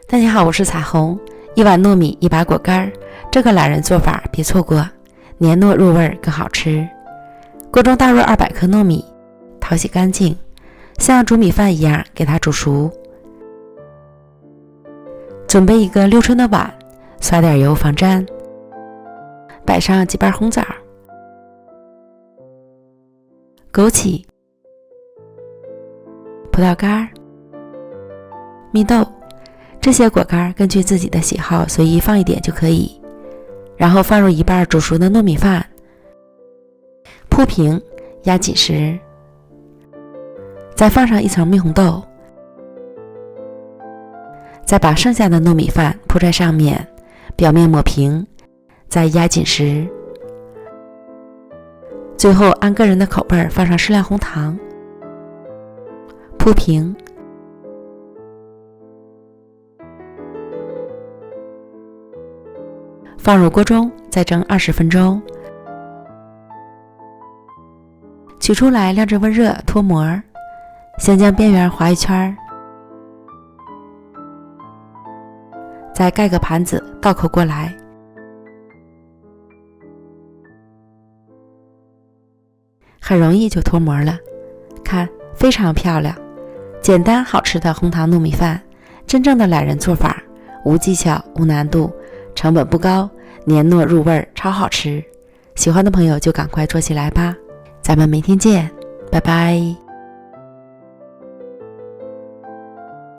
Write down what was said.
大家好，我是彩虹。一碗糯米，一把果干，这个懒人做法别错过，黏糯入味更好吃。锅中倒入200克糯米，淘洗干净，像煮米饭一样给它煮熟。准备一个6寸的碗，刷点油防粘，摆上几瓣红枣、枸杞、葡萄干、蜜豆，这些果干根据自己的喜好随意放一点就可以。然后放入一半煮熟的糯米饭，铺平压紧实，再放上一层蜜红豆，再把剩下的糯米饭铺在上面，表面抹平，再压紧实。最后按个人的口味放上适量红糖，铺平。放入锅中，再蒸20分钟。取出来晾至温热，脱模。先将边缘划一圈，再盖个盘子，倒扣过来。很容易就脱模了，看，非常漂亮。简单好吃的红糖糯米饭，真正的懒人做法，无技巧无难度，成本不高，黏糯入味，超好吃。喜欢的朋友就赶快做起来吧。咱们明天见，拜拜。